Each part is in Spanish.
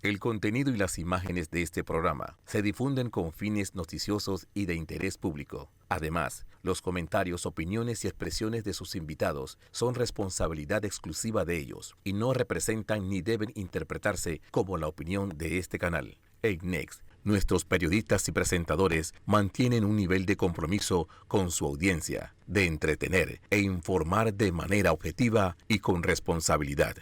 El contenido y las imágenes de este programa se difunden con fines noticiosos y de interés público. Además, los comentarios, opiniones y expresiones de sus invitados son responsabilidad exclusiva de ellos y no representan ni deben interpretarse como la opinión de este canal. En Next, nuestros periodistas y presentadores mantienen un nivel de compromiso con su audiencia, de entretener e informar de manera objetiva y con responsabilidad.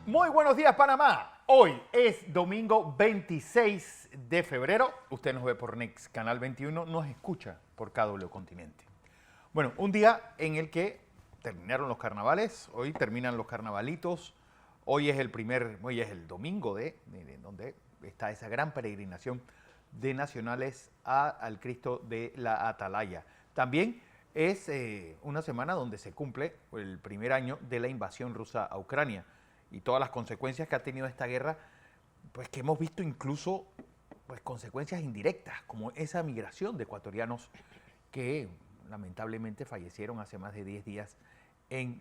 Muy buenos días, Panamá. Hoy es domingo 26 de febrero. Usted nos ve por Next Canal 21, nos escucha por KW Continente. Bueno, un día en el que terminaron los carnavales, hoy terminan los carnavalitos, hoy es el domingo donde está esa gran peregrinación de nacionales al Cristo de la Atalaya. También es una semana donde se cumple el primer año de la invasión rusa a Ucrania y todas las consecuencias que ha tenido esta guerra, pues que hemos visto incluso pues, consecuencias indirectas, como esa migración de ecuatorianos que lamentablemente fallecieron hace más de 10 días en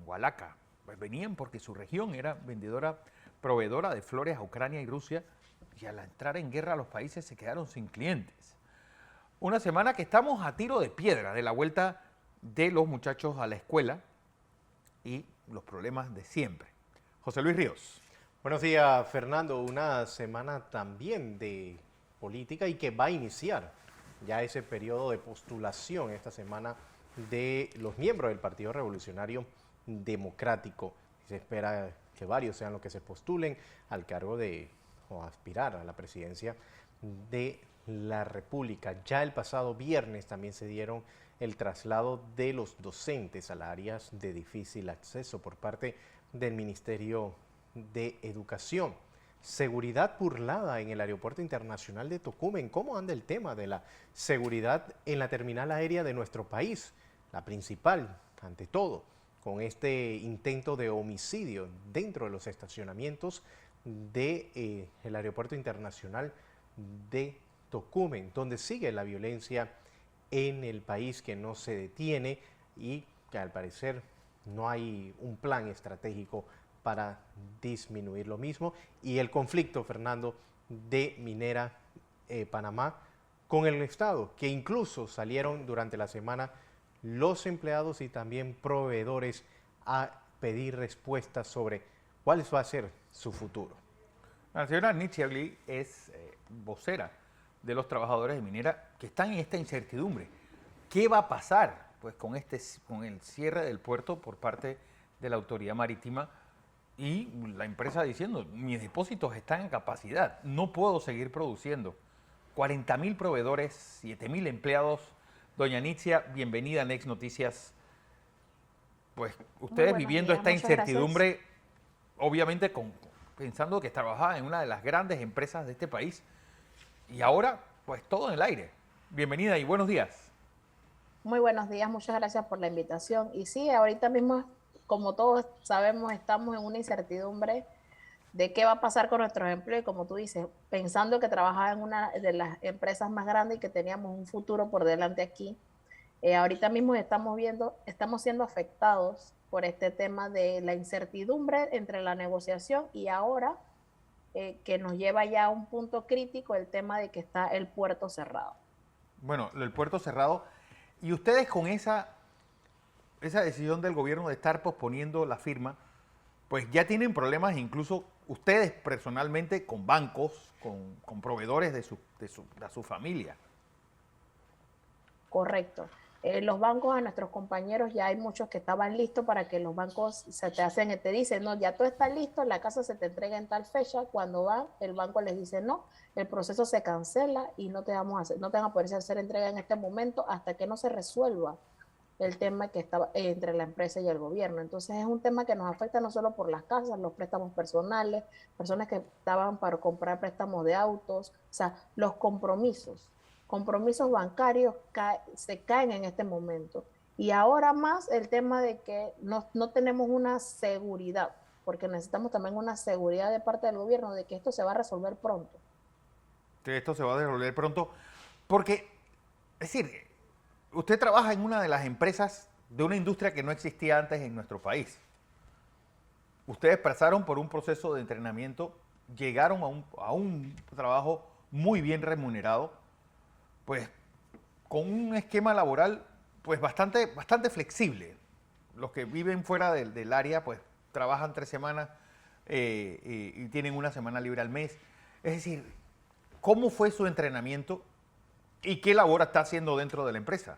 Hualaca. Pues venían porque su región era proveedora de flores a Ucrania y Rusia, y al entrar en guerra los países se quedaron sin clientes. Una semana que estamos a tiro de piedra de la vuelta de los muchachos a la escuela y los problemas de siempre. José Luis Ríos. Buenos días, Fernando. Una semana también de política y que va a iniciar ya ese periodo de postulación esta semana de los miembros del Partido Revolucionario Democrático. Se espera que varios sean los que se postulen al cargo de o aspirar a la presidencia de la República. Ya el pasado viernes también se dieron el traslado de los docentes a las áreas de difícil acceso por parte del Ministerio de Educación. Seguridad burlada en el Aeropuerto Internacional de Tocumen. ¿Cómo anda el tema de la seguridad en la terminal aérea de nuestro país? La principal, ante todo, con este intento de homicidio dentro de los estacionamientos del Aeropuerto Internacional de Tocumen, donde sigue la violencia en el país que no se detiene y que al parecer no hay un plan estratégico para disminuir lo mismo. Y el conflicto, Fernando, de Minera Panamá con el Estado, que incluso salieron durante la semana los empleados y también proveedores a pedir respuestas sobre cuál va a ser su futuro. La señora Nichiagli es vocera de los trabajadores de Minera que están en esta incertidumbre. ¿Qué va a pasar pues, con el cierre del puerto por parte de la autoridad marítima y la empresa diciendo, mis depósitos están en capacidad, no puedo seguir produciendo? 40.000 proveedores, 7.000 empleados. Doña Nitzia, bienvenida a Next Noticias. Pues ustedes viviendo esta incertidumbre, obviamente pensando que trabajaba en una de las grandes empresas de este país, y ahora pues todo en el aire. Bienvenida y buenos días. Muy buenos días, muchas gracias por la invitación. Y sí, ahorita mismo, como todos sabemos, estamos en una incertidumbre de qué va a pasar con nuestros empleos. Y como tú dices, pensando que trabajaba en una de las empresas más grandes y que teníamos un futuro por delante aquí, ahorita mismo estamos siendo afectados por este tema de la incertidumbre entre la negociación y ahora que nos lleva ya a un punto crítico el tema de que está el puerto cerrado. Bueno, el puerto cerrado. Y ustedes con esa decisión del gobierno de estar posponiendo la firma, pues ya tienen problemas incluso ustedes personalmente con bancos, con proveedores de su familia. Correcto. Los bancos, a nuestros compañeros, ya hay muchos que estaban listos para que los bancos te dicen, no, ya todo está listo, la casa se te entrega en tal fecha. Cuando van, el banco les dice, no, el proceso se cancela y no te van a poder hacer entrega en este momento hasta que no se resuelva el tema que estaba entre la empresa y el gobierno. Entonces es un tema que nos afecta no solo por las casas, los préstamos personales, personas que estaban para comprar préstamos de autos, o sea, los compromisos bancarios se caen en este momento. Y ahora más el tema de que no tenemos una seguridad, porque necesitamos también una seguridad de parte del gobierno de que esto se va a resolver pronto. Que esto se va a resolver pronto, porque, es decir, usted trabaja en una de las empresas de una industria que no existía antes en nuestro país. Ustedes pasaron por un proceso de entrenamiento, llegaron a un trabajo muy bien remunerado, pues con un esquema laboral pues bastante flexible. Los que viven fuera del área pues trabajan 3 semanas y tienen una semana libre al mes. Es decir, ¿cómo fue su entrenamiento y qué labor está haciendo dentro de la empresa?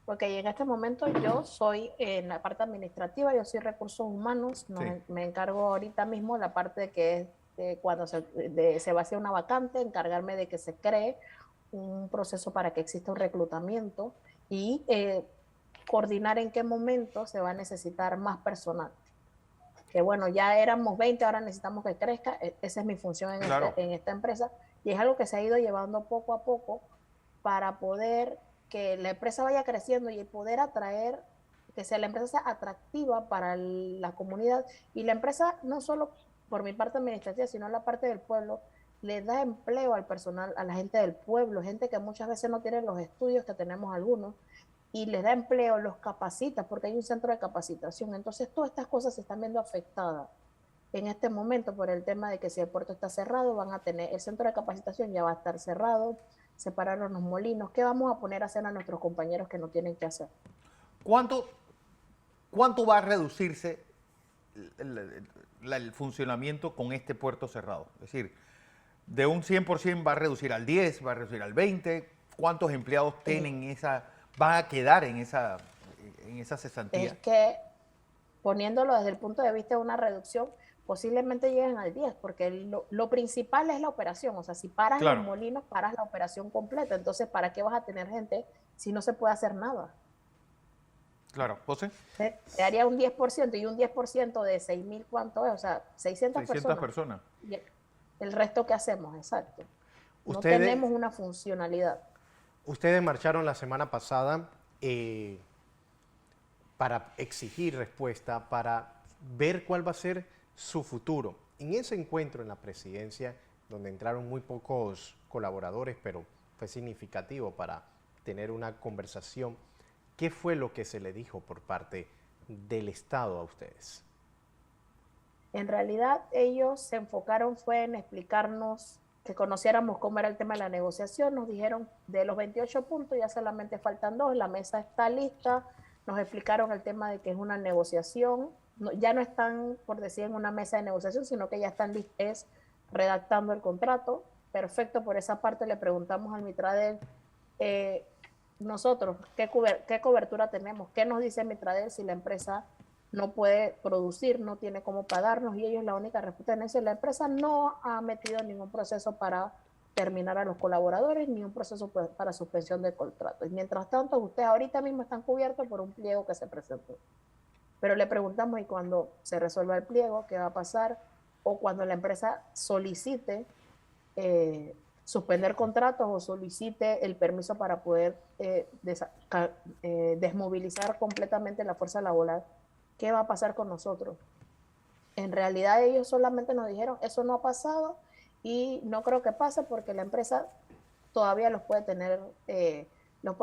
Porque en este momento yo soy en la parte administrativa, yo soy recursos humanos, Sí. me encargo ahorita mismo la parte de que es cuando se va a hacer una vacante, encargarme de que se cree un proceso para que exista un reclutamiento y coordinar en qué momento se va a necesitar más personal. Que bueno, ya éramos 20, ahora necesitamos que crezca, esa es mi función Claro. en esta empresa y es algo que se ha ido llevando poco a poco para poder que la empresa vaya creciendo y el poder atraer, que sea la empresa sea atractiva para la comunidad y la empresa no solo por mi parte administrativa, sino la parte del pueblo, le da empleo al personal, a la gente del pueblo, gente que muchas veces no tiene los estudios que tenemos algunos, y les da empleo, los capacita, porque hay un centro de capacitación. Entonces, todas estas cosas se están viendo afectadas en este momento por el tema de que si el puerto está cerrado, van a tener, el centro de capacitación ya va a estar cerrado, separaron los molinos. ¿Qué vamos a poner a hacer a nuestros compañeros que no tienen que hacer? ¿Cuánto va a reducirse el funcionamiento con este puerto cerrado? Es decir, de un 100% va a reducir al 10, va a reducir al 20. ¿Cuántos empleados van a quedar en esa cesantía? Es que poniéndolo desde el punto de vista de una reducción, posiblemente lleguen al 10, porque lo principal es la operación. O sea, si paras Claro. los molinos, paras la operación completa. Entonces, ¿para qué vas a tener gente si no se puede hacer nada? Claro, José. Se haría un 10% y un 10% de 6.000, ¿cuánto es? O sea, 600 personas. Y el resto, ¿qué hacemos? Exacto. No Ustedes- tenemos una funcionalidad. Ustedes marcharon la semana pasada para exigir respuesta, para ver cuál va a ser su futuro. En ese encuentro en la presidencia, donde entraron muy pocos colaboradores, pero fue significativo para tener una conversación, ¿qué fue lo que se le dijo por parte del Estado a ustedes? En realidad, ellos se enfocaron fue en explicarnos que conociéramos cómo era el tema de la negociación. Nos dijeron de los 28 puntos ya solamente faltan 2, la mesa está lista. Nos explicaron el tema de que es una negociación. Ya no están, por decir, en una mesa de negociación, sino que ya están redactando el contrato. Perfecto, por esa parte le preguntamos al Mitradel, nosotros, ¿qué cobertura tenemos? ¿Qué nos dice Mitradel si la empresa no puede producir, no tiene cómo pagarnos? Y ellos la única respuesta en eso, la empresa no ha metido ningún proceso para terminar a los colaboradores, ni un proceso para suspensión de contrato. Y mientras tanto, ustedes ahorita mismo están cubiertos por un pliego que se presentó. Pero le preguntamos, y cuando se resuelva el pliego, ¿qué va a pasar? O cuando la empresa solicite suspender contratos o solicite el permiso para poder desmovilizar completamente la fuerza laboral, ¿qué va a pasar con nosotros? En realidad ellos solamente nos dijeron, eso no ha pasado y no creo que pase porque la empresa todavía los puede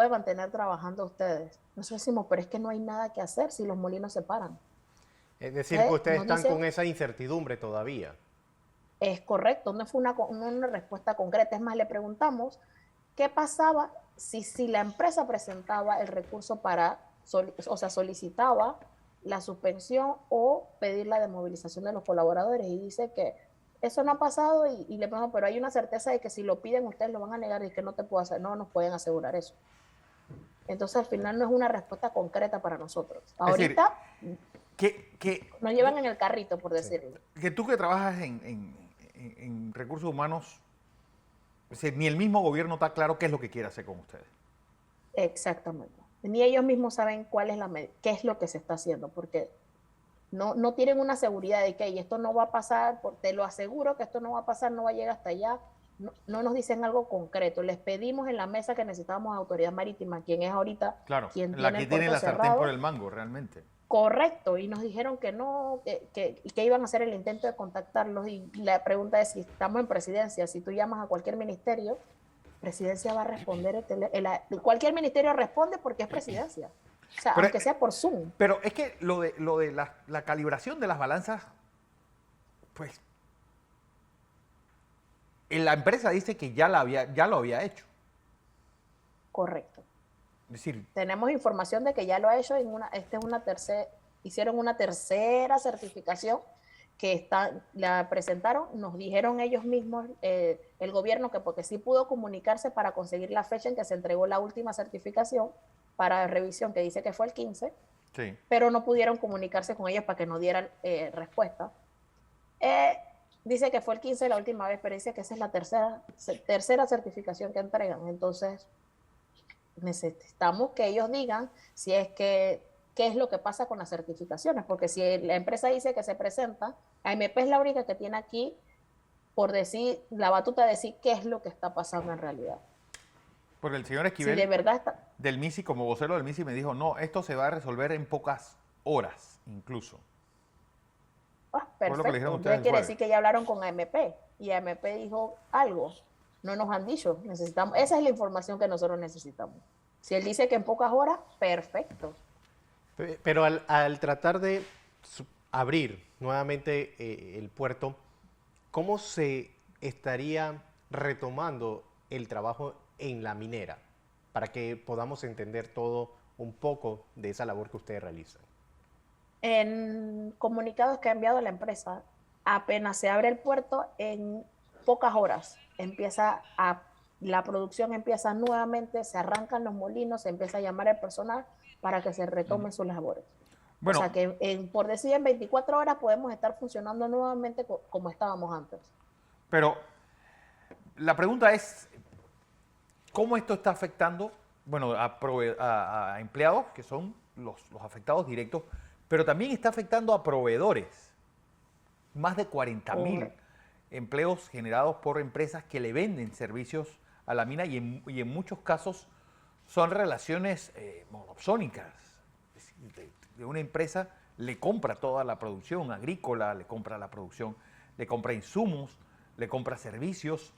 mantener trabajando a ustedes. Nosotros decimos, pero es que no hay nada que hacer si los molinos se paran. Es decir, que ustedes nos están dicen, con esa incertidumbre todavía. es correcto, no fue una respuesta concreta. Es más, le preguntamos qué pasaba si la empresa presentaba el recurso para, o sea, solicitaba la suspensión o pedir la desmovilización de los colaboradores, y dice que eso no ha pasado y le preguntamos, pero hay una certeza de que si lo piden ustedes lo van a negar y que no te puedo hacer, no nos pueden asegurar eso. Entonces al final no es una respuesta concreta para nosotros. Ahorita nos llevan en el carrito, por decirlo. Que tú que trabajas en recursos humanos, es decir, ni el mismo gobierno está claro qué es lo que quiere hacer con ustedes. Exactamente. Ni ellos mismos saben qué es lo que se está haciendo, porque no tienen una seguridad de que esto no va a pasar, te lo aseguro que esto no va a pasar, no va a llegar hasta allá. no nos dicen algo concreto. Les pedimos en la mesa que necesitábamos autoridad marítima, quien es ahorita Claro, quien la tiene que el tiene puerto la sartén cerrado. por el mango, realmente. Correcto, y nos dijeron que no, que iban a hacer el intento de contactarlos, y la pregunta es si estamos en presidencia, si tú llamas a cualquier ministerio, presidencia va a responder, cualquier ministerio responde porque es presidencia, o sea, Pero, aunque sea por Zoom. pero es que lo de la calibración de las balanzas, pues, la empresa dice que ya lo había hecho. Correcto. Es decir, Tenemos información de que ya lo ha hecho hicieron una tercera certificación que la presentaron, nos dijeron ellos mismos, el gobierno, que porque sí pudo comunicarse para conseguir la fecha en que se entregó la última certificación para revisión, que dice que fue el 15, sí. pero no pudieron comunicarse con ellos para que nos dieran respuesta. Dice que fue el 15 la última vez, pero dice que esa es la tercera certificación que entregan. Entonces, necesitamos que ellos digan si es que qué es lo que pasa con las certificaciones, porque si la empresa dice que se presenta, AMP es la única que tiene aquí por decir, la batuta de decir qué es lo que está pasando en realidad. Porque el señor Si Esquivel de verdad está... del MISI, como vocero del MISI, me dijo, no, esto se va a resolver en pocas horas, incluso. Fue lo que le dijeron perfecto. ustedes Entonces quiere jueves. decir que ya hablaron con AMP y AMP dijo algo. No nos han dicho. Esa es la información que nosotros necesitamos. Si él dice que en pocas horas, perfecto. Pero al tratar de abrir nuevamente el puerto, ¿cómo se estaría retomando el trabajo en la minera? Para que podamos entender todo un poco de esa labor que ustedes realizan. En comunicados que ha enviado la empresa, apenas se abre el puerto, en pocas horas la producción empieza nuevamente, se arrancan los molinos, se empieza a llamar al personal para que se retomen sus labores. Bueno, o sea que, por decir, en 24 horas podemos estar funcionando nuevamente como estábamos antes. pero la pregunta es, ¿cómo esto está afectando, bueno, a empleados que son los afectados directos, pero también está afectando a proveedores? Más de 40.000 empleos generados por empresas que le venden servicios a la mina y en muchos casos son relaciones monopsónicas. Es decir, de una empresa le compra toda la producción agrícola, le compra la producción, le compra insumos, le compra servicios.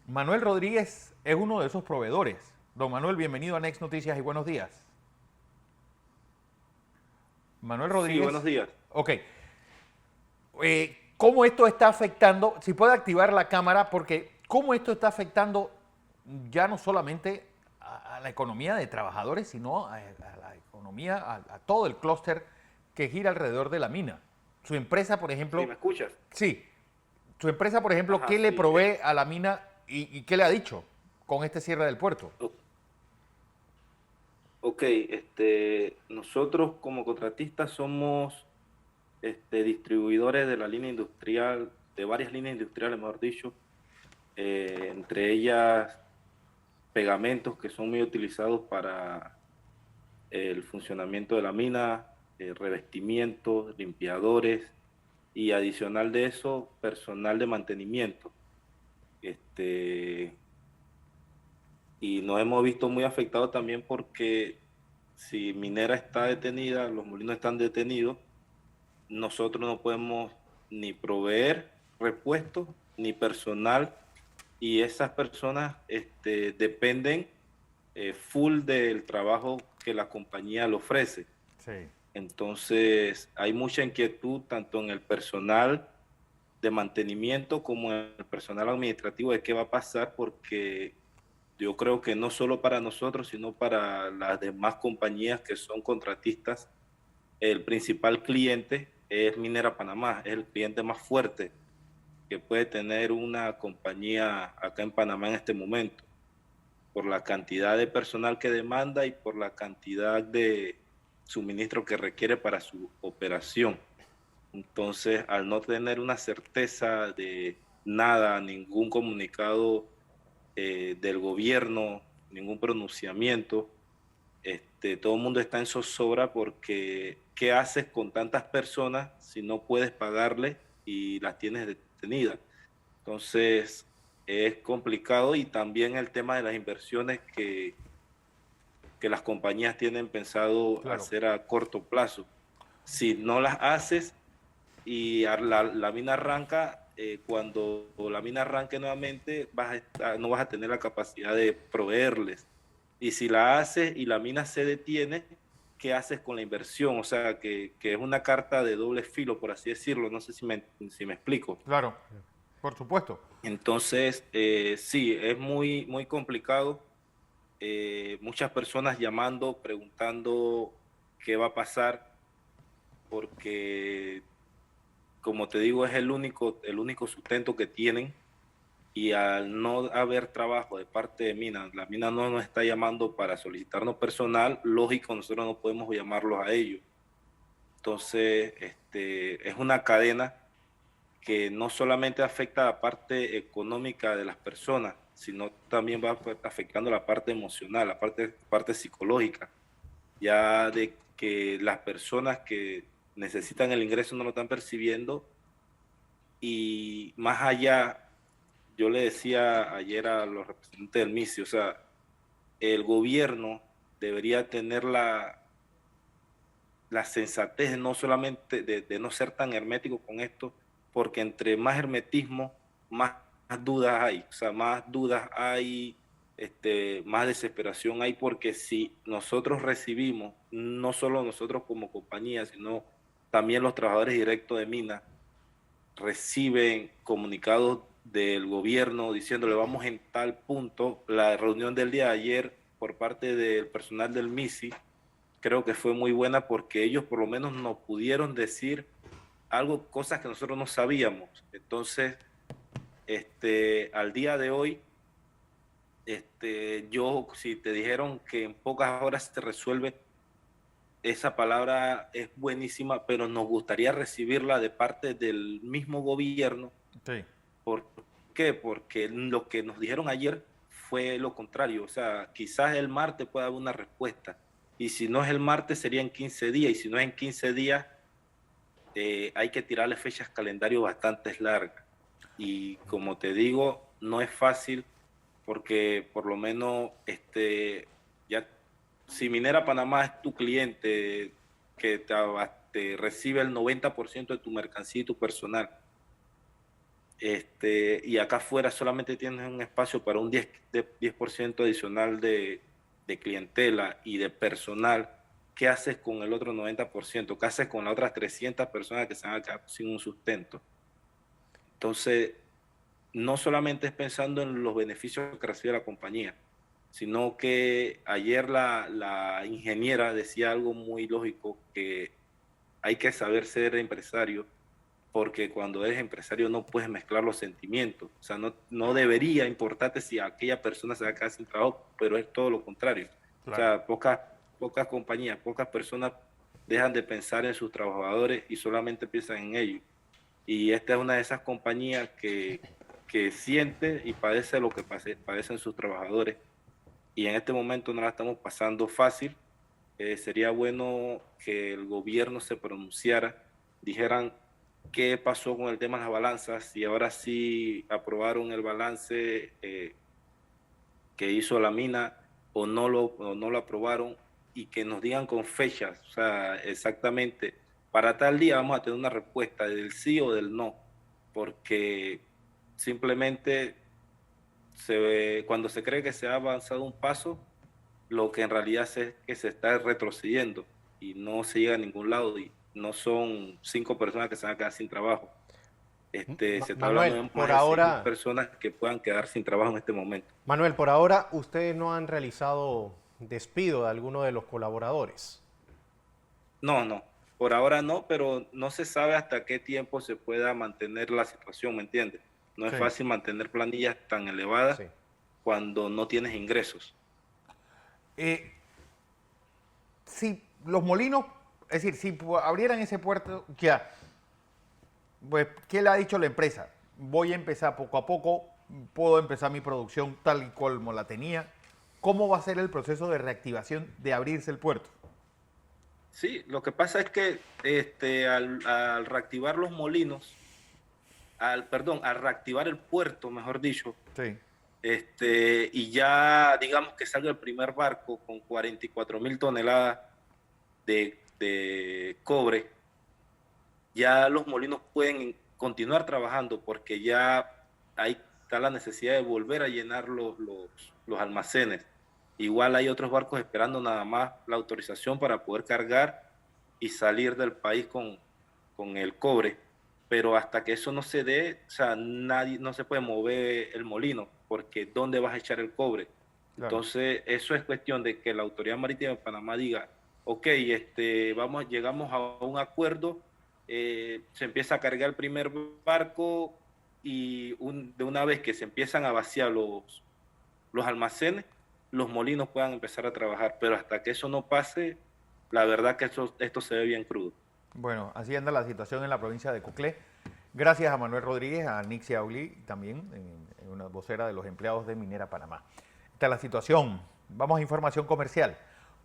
Manuel Rodríguez es uno de esos proveedores. Don Manuel, bienvenido a Next Noticias y buenos días. Manuel Rodríguez. Sí, buenos días. Ok. ¿Cómo esto está afectando? Si puede activar la cámara, porque cómo esto está afectando ya no solamente a la economía de trabajadores, sino a la economía, a todo el clúster que gira alrededor de la mina. Su empresa, por ejemplo... ¿Sí, me escuchas? Sí. Su empresa, por ejemplo, Ajá, ¿qué le sí. provee a la mina y qué le ha dicho con este cierre del puerto? Ok, nosotros como contratistas somos distribuidores de la línea industrial, de varias líneas industriales, mejor dicho, entre ellas pegamentos que son muy utilizados para el funcionamiento de la mina, revestimientos, limpiadores y adicional de eso, personal de mantenimiento. Y nos hemos visto muy afectados también porque si minera está detenida, los molinos están detenidos, nosotros no podemos ni proveer repuestos ni personal y esas personas dependen full del trabajo que la compañía le ofrece. Sí. Entonces hay mucha inquietud tanto en el personal de mantenimiento como en el personal administrativo de qué va a pasar, porque yo creo que no solo para nosotros, sino para las demás compañías que son contratistas, el principal cliente es Minera Panamá, es el cliente más fuerte que puede tener una compañía acá en Panamá en este momento, por la cantidad de personal que demanda y por la cantidad de suministro que requiere para su operación. Entonces, al no tener una certeza de nada, ningún comunicado del gobierno, ningún pronunciamiento, todo el mundo está en zozobra porque ¿qué haces con tantas personas si no puedes pagarle y las tienes detenidas? Entonces, es complicado, y también el tema de las inversiones que las compañías tienen pensado hacer a corto plazo. Si no las haces y la mina arranca, cuando la mina arranque nuevamente no vas a tener la capacidad de proveerles. Y si la haces y la mina se detiene, ¿qué haces con la inversión? O sea, que es una carta de doble filo, por así decirlo. No sé si me explico. Claro, por supuesto. Entonces, sí, es muy, muy complicado. Muchas personas llamando, preguntando qué va a pasar, porque, como te digo, es el único sustento que tienen, y al no haber trabajo de parte de Mina, la Mina no nos está llamando para solicitarnos personal, lógico, nosotros no podemos llamarlos a ellos. Entonces, es una cadena que no solamente afecta la parte económica de las personas, sino también va afectando la parte emocional, la parte psicológica, ya de que las personas que necesitan el ingreso no lo están percibiendo. Y más allá, yo le decía ayer a los representantes del MISI, o sea, el gobierno debería tener la sensatez no solamente de no ser tan hermético con esto, porque entre más hermetismo, más dudas hay, o sea, más dudas hay, más desesperación hay, porque si nosotros recibimos, no solo nosotros como compañía, sino también los trabajadores directos de Mina, reciben comunicados del gobierno diciéndole vamos en tal punto. La reunión del día de ayer por parte del personal del MISI creo que fue muy buena, porque ellos por lo menos nos pudieron decir cosas que nosotros no sabíamos. Entonces, al día de hoy, si te dijeron que en pocas horas se resuelve, esa palabra es buenísima, pero nos gustaría recibirla de parte del mismo gobierno. Sí. ¿Por qué? Porque lo que nos dijeron ayer fue lo contrario. O sea, quizás el martes pueda haber una respuesta, y si no es el martes sería en 15 días, y si no es en 15 días, hay que tirarle fechas calendario bastante largas. Y como te digo, no es fácil, porque por lo menos ya, si Minera Panamá es tu cliente, que te recibe el 90% de tu mercancía y tu personal, y acá afuera solamente tienes un espacio para un 10% adicional de clientela y de personal, ¿qué haces con el otro 90%? ¿Qué haces con las otras 300 personas que se van a quedar sin un sustento? Entonces, no solamente es pensando en los beneficios que recibe la compañía, sino que ayer la ingeniera decía algo muy lógico, que hay que saber ser empresario, porque cuando eres empresario no puedes mezclar los sentimientos. O sea, no debería importarte si aquella persona se va a quedar sin trabajo, pero es todo lo contrario. Claro. O sea, pocas compañías, pocas personas dejan de pensar en sus trabajadores y solamente piensan en ellos. Y esta es una de esas compañías que siente y padece lo que padecen sus trabajadores. Y en este momento no la estamos pasando fácil. Sería bueno que el gobierno se pronunciara, dijeran qué pasó con el tema de las balanzas, y ahora sí aprobaron el balance que hizo la mina, o no lo aprobaron, y que nos digan con fechas, o sea, exactamente, para tal día vamos a tener una respuesta del sí o del no, porque simplemente cuando se cree que se ha avanzado un paso, lo que en realidad es que se está retrocediendo y no se llega a ningún lado, y no son 5 personas que se van a quedar sin trabajo. Se está hablando de por más ahora, de 6 personas que puedan quedar sin trabajo en este momento. Manuel, por ahora ustedes no han realizado despido de alguno de los colaboradores. No, por ahora no, pero no se sabe hasta qué tiempo se pueda mantener la situación, ¿me entiendes? No es fácil mantener planillas tan elevadas cuando no tienes ingresos. Si los molinos, es decir, si abrieran ese puerto, ya, pues, ¿qué le ha dicho la empresa? Voy a empezar poco a poco, puedo empezar mi producción tal y como la tenía. ¿Cómo va a ser el proceso de reactivación de abrirse el puerto? Sí, lo que pasa es que al reactivar los molinos, a reactivar el puerto, mejor dicho. Sí. Y ya, digamos que salga el primer barco con 44.000 toneladas de cobre, ya los molinos pueden continuar trabajando porque ya ahí está la necesidad de volver a llenar los almacenes. Igual hay otros barcos esperando nada más la autorización para poder cargar y salir del país con el cobre. Pero hasta que eso no se dé, o sea, no se puede mover el molino, porque ¿dónde vas a echar el cobre? Claro. Entonces, eso es cuestión de que la Autoridad Marítima de Panamá diga, ok, llegamos a un acuerdo, se empieza a cargar el primer barco y de una vez que se empiezan a vaciar los almacenes, los molinos puedan empezar a trabajar. Pero hasta que eso no pase, la verdad que esto se ve bien crudo. Bueno, así anda la situación en la provincia de Coclé. Gracias a Manuel Rodríguez, a Nixia Auli, también una vocera de los empleados de Minera Panamá. Esta es la situación. Vamos a información comercial.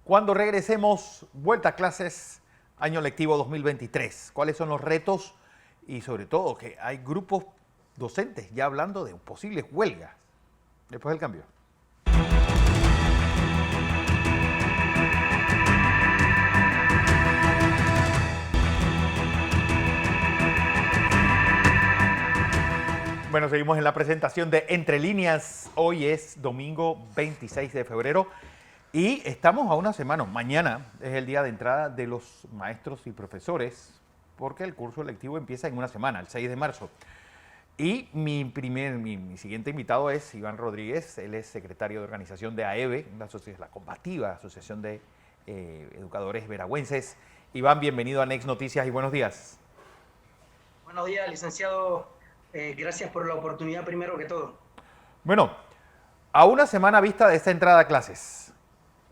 Cuando regresemos, vuelta a clases, año lectivo 2023. ¿Cuáles son los retos? Y sobre todo que hay grupos docentes ya hablando de posibles huelgas. Después del cambio. Bueno, seguimos en la presentación de Entre Líneas. Hoy es domingo 26 de febrero y estamos a una semana. Mañana es el día de entrada de los maestros y profesores porque el curso lectivo empieza en una semana, el 6 de marzo. Y mi siguiente invitado es Iván Rodríguez. Él es secretario de organización de AEVE, la combativa Asociación de Educadores Veragüenses. Iván, bienvenido a Next Noticias y buenos días. Buenos días, licenciado. Gracias por la oportunidad primero que todo. Bueno, a una semana vista de esta entrada a clases,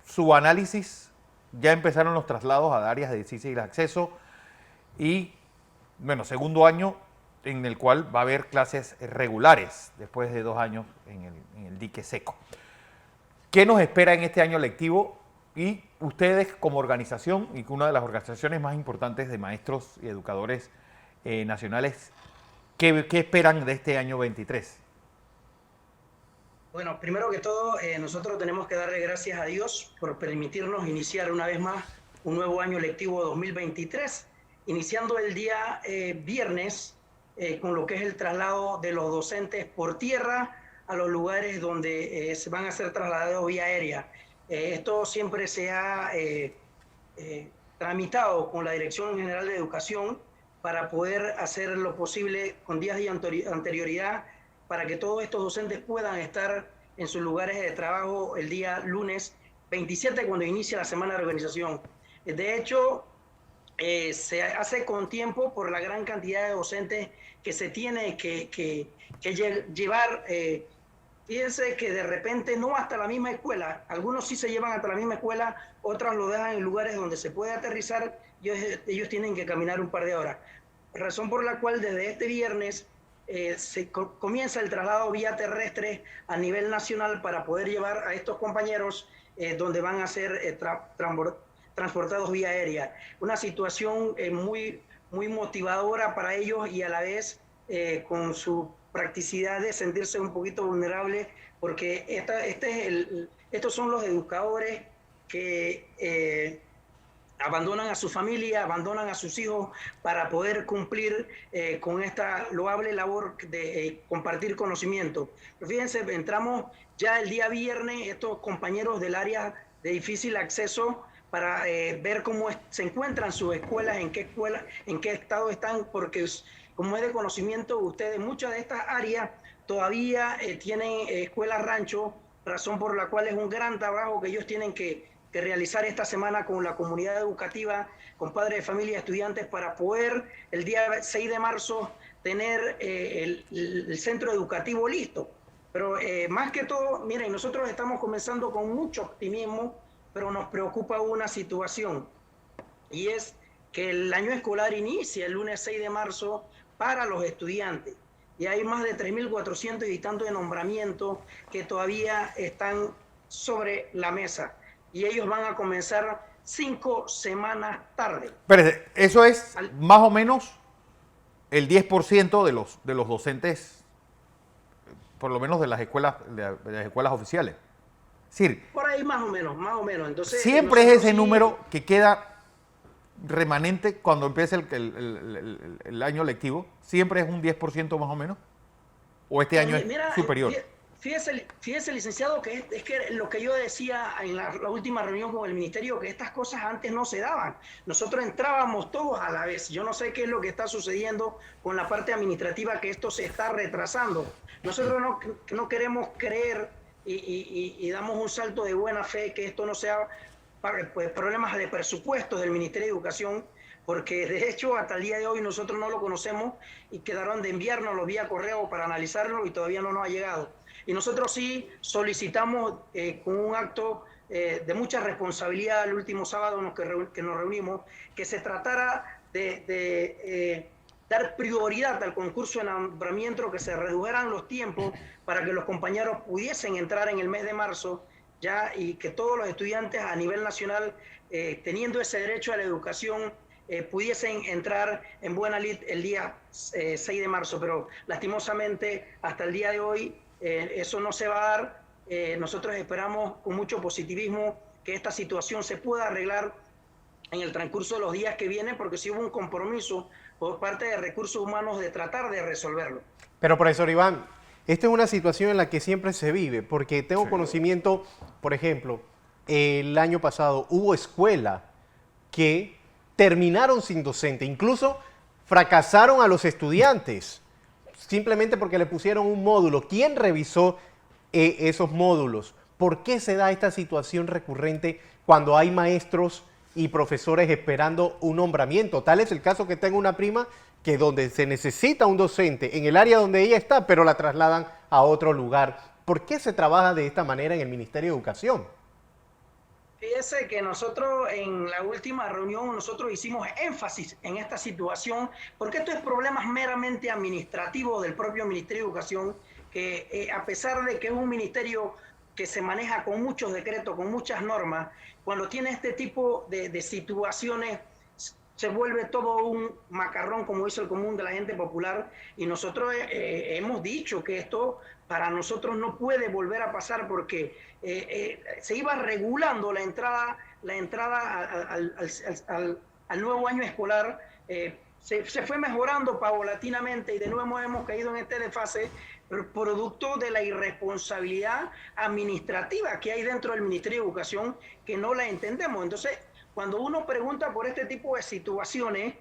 su análisis, ya empezaron los traslados a áreas de difícil acceso y, bueno, segundo año en el cual va a haber clases regulares después de 2 años en el dique seco. ¿Qué nos espera en este año lectivo? Y ustedes como organización, y una de las organizaciones más importantes de maestros y educadores nacionales, ¿qué esperan de este año 23? Bueno, primero que todo, nosotros tenemos que darle gracias a Dios por permitirnos iniciar una vez más un nuevo año lectivo 2023, iniciando el día viernes con lo que es el traslado de los docentes por tierra a los lugares donde se van a ser trasladados vía aérea. Esto siempre se ha tramitado con la Dirección General de Educación para poder hacer lo posible con días de anterioridad para que todos estos docentes puedan estar en sus lugares de trabajo el día lunes 27 cuando inicia la semana de organización. De hecho, se hace con tiempo por la gran cantidad de docentes que se tiene que llevar. Fíjense que de repente no hasta la misma escuela, algunos sí se llevan hasta la misma escuela, otros lo dejan en lugares donde se puede aterrizar y ellos tienen que caminar un par de horas. Razón por la cual desde este viernes comienza el traslado vía terrestre a nivel nacional para poder llevar a estos compañeros donde van a ser transportados vía aérea. Una situación muy motivadora para ellos y a la vez con su practicidad de sentirse un poquito vulnerable, porque estos son los educadores que abandonan a su familia, abandonan a sus hijos para poder cumplir con esta loable labor de compartir conocimiento. Pero fíjense, entramos ya el día viernes, estos compañeros del área de difícil acceso, para ver cómo se encuentran sus escuelas, en qué estado están, porque como es de conocimiento ustedes, muchas de estas áreas todavía tienen escuelas rancho, razón por la cual es un gran trabajo que ellos tienen que realizar esta semana con la comunidad educativa, con padres de familia, estudiantes, para poder el día 6 de marzo tener el centro educativo listo. Pero más que todo, miren, nosotros estamos comenzando con mucho optimismo, pero nos preocupa una situación, y es que el año escolar inicia el lunes 6 de marzo para los estudiantes, y hay más de 3.400 y tantos de nombramientos que todavía están sobre la mesa, y ellos van a comenzar 5 semanas tarde. Espérese, eso es más o menos el 10% de los docentes, por lo menos de las escuelas oficiales. Es decir, Por ahí más o menos, más o menos. Entonces, siempre es nosotros ese sí- número que queda remanente cuando empieza el año lectivo. Siempre es un 10% más o menos. ¿O este año es Mira, superior? fíjese, licenciado, que es que lo que yo decía en la última reunión con el ministerio, que estas cosas antes no se daban. Nosotros entrábamos todos a la vez. Yo no sé qué es lo que está sucediendo con la parte administrativa, que esto se está retrasando. Nosotros no queremos creer y damos un salto de buena fe que esto no sea pues, problemas de presupuestos del Ministerio de Educación, porque de hecho hasta el día de hoy nosotros no lo conocemos y quedaron de enviárnoslo vía correo para analizarlo y todavía no nos ha llegado. Y nosotros sí solicitamos con un acto de mucha responsabilidad el último sábado que nos reunimos, que se tratara de dar prioridad al concurso de nombramiento, que se redujeran los tiempos para que los compañeros pudiesen entrar en el mes de marzo ya, y que todos los estudiantes a nivel nacional, teniendo ese derecho a la educación, pudiesen entrar en buena lid el día 6 de marzo, pero lastimosamente hasta el día de hoy eso no se va a dar. Nosotros esperamos con mucho positivismo que esta situación se pueda arreglar en el transcurso de los días que vienen, porque sí hubo un compromiso por parte de Recursos Humanos de tratar de resolverlo. Pero, profesor Iván, esta es una situación en la que siempre se vive, porque tengo conocimiento, por ejemplo, el año pasado hubo escuelas que terminaron sin docente, incluso fracasaron a los estudiantes, simplemente porque le pusieron un módulo. ¿Quién revisó esos módulos? ¿Por qué se da esta situación recurrente cuando hay maestros y profesores esperando un nombramiento? Tal es el caso que tengo una prima que donde se necesita un docente en el área donde ella está, pero la trasladan a otro lugar. ¿Por qué se trabaja de esta manera en el Ministerio de Educación? Fíjese que nosotros en la última reunión nosotros hicimos énfasis en esta situación, porque esto es problemas meramente administrativos del propio Ministerio de Educación, que a pesar de que es un ministerio que se maneja con muchos decretos, con muchas normas, cuando tiene este tipo de situaciones se vuelve todo un macarrón, como dice el común de la gente popular, y nosotros hemos dicho que esto para nosotros no puede volver a pasar, porque se iba regulando la entrada al nuevo año escolar, se fue mejorando paulatinamente y de nuevo hemos caído en este desfase producto de la irresponsabilidad administrativa que hay dentro del Ministerio de Educación, que no la entendemos. Entonces, cuando uno pregunta por este tipo de situaciones,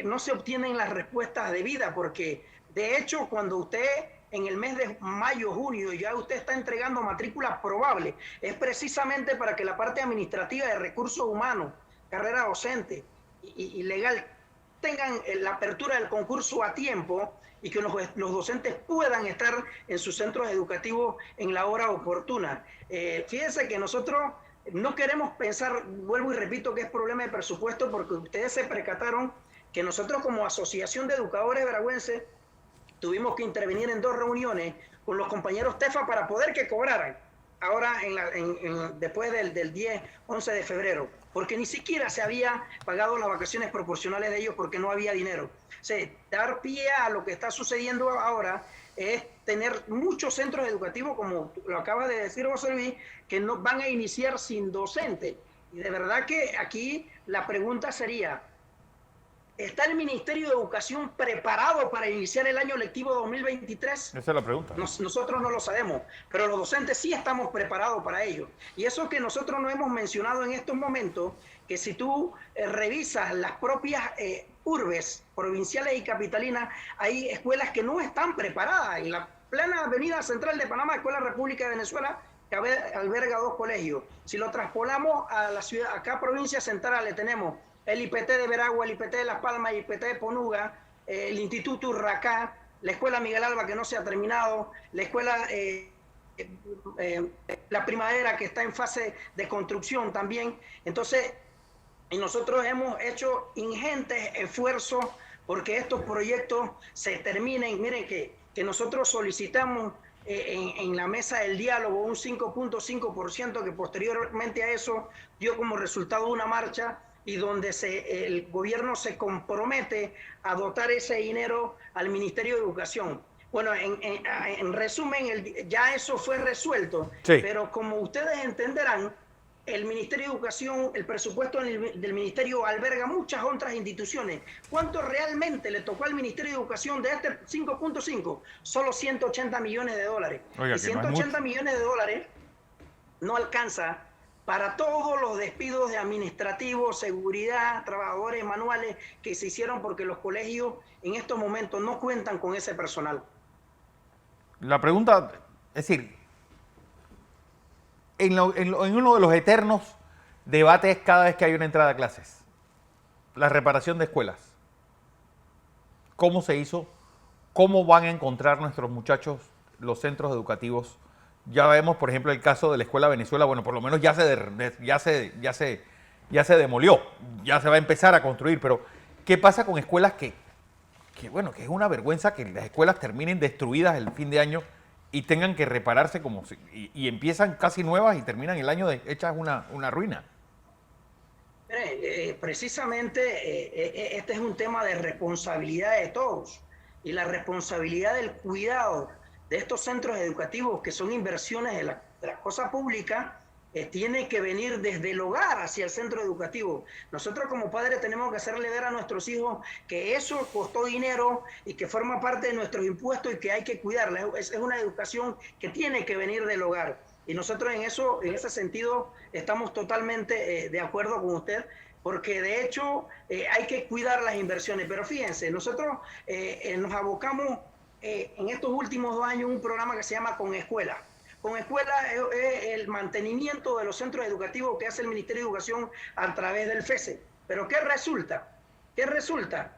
no se obtienen las respuestas debidas, porque de hecho cuando usted en el mes de mayo, junio, ya usted está entregando matrículas probables, es precisamente para que la parte administrativa de recursos humanos, carrera docente y legal, tengan la apertura del concurso a tiempo y que los docentes puedan estar en sus centros educativos en la hora oportuna. Fíjense que nosotros no queremos pensar, vuelvo y repito, que es problema de presupuesto, porque ustedes se percataron que nosotros como Asociación de Educadores Veragüenses tuvimos que intervenir en 2 reuniones con los compañeros TEFA para poder que cobraran ahora después del 10-11 de febrero, porque ni siquiera se había pagado las vacaciones proporcionales de ellos porque no había dinero. O sea, dar pie a lo que está sucediendo ahora es tener muchos centros educativos, como lo acaba de decir José Luis, que no van a iniciar sin docente. Y de verdad que aquí la pregunta sería, ¿está el Ministerio de Educación preparado para iniciar el año lectivo 2023? Esa es la pregunta. Nosotros no lo sabemos, pero los docentes sí estamos preparados para ello. Y eso que nosotros no hemos mencionado en estos momentos, que si tú revisas las propias urbes provinciales y capitalinas, hay escuelas que no están preparadas. En la plena avenida central de Panamá, Escuela República de Venezuela, que alberga 2 colegios. Si lo traspolamos a la ciudad, acá provincia central, le tenemos el IPT de Veragua, el IPT de Las Palmas, el IPT de Ponuga, el Instituto Urracá, la Escuela Miguel Alba, que no se ha terminado, la Escuela La Primavera, que está en fase de construcción también. Entonces, y nosotros hemos hecho ingentes esfuerzos porque estos proyectos se terminen. Miren que nosotros solicitamos en la mesa del diálogo un 5.5%, que posteriormente a eso dio como resultado una marcha y donde el gobierno se compromete a dotar ese dinero al Ministerio de Educación. Bueno, en resumen, ya eso fue resuelto, sí, pero como ustedes entenderán, el Ministerio de Educación, el presupuesto del Ministerio alberga muchas otras instituciones. ¿Cuánto realmente le tocó al Ministerio de Educación de este 5.5? Solo 180 millones de dólares. Oiga, y 180 millones de dólares no alcanza para todos los despidos de administrativos, seguridad, trabajadores manuales que se hicieron porque los colegios en estos momentos no cuentan con ese personal. La pregunta, es decir, en uno de los eternos debates cada vez que hay una entrada a clases, la reparación de escuelas. ¿Cómo se hizo? ¿Cómo van a encontrar nuestros muchachos los centros educativos? Ya vemos, por ejemplo, el caso de la Escuela Venezuela. Bueno, por lo menos ya se demolió, ya se va a empezar a construir. Pero, ¿qué pasa con escuelas que bueno, que es una vergüenza que las escuelas terminen destruidas el fin de año y tengan que repararse y empiezan casi nuevas y terminan el año hechas una ruina? Precisamente este es un tema de responsabilidad de todos y la responsabilidad del cuidado de estos centros educativos que son inversiones de la cosa pública. Tiene que venir desde el hogar hacia el centro educativo. Nosotros como padres tenemos que hacerle ver a nuestros hijos que eso costó dinero y que forma parte de nuestros impuestos y que hay que cuidarla. Es una educación que tiene que venir del hogar. Y nosotros en ese sentido estamos totalmente de acuerdo con usted, porque de hecho hay que cuidar las inversiones. Pero fíjense, nosotros nos abocamos en estos últimos 2 años a un programa que se llama Con Escuela. Con Escuela es el mantenimiento de los centros educativos que hace el Ministerio de Educación a través del FESE. Pero ¿qué resulta? ¿Qué resulta?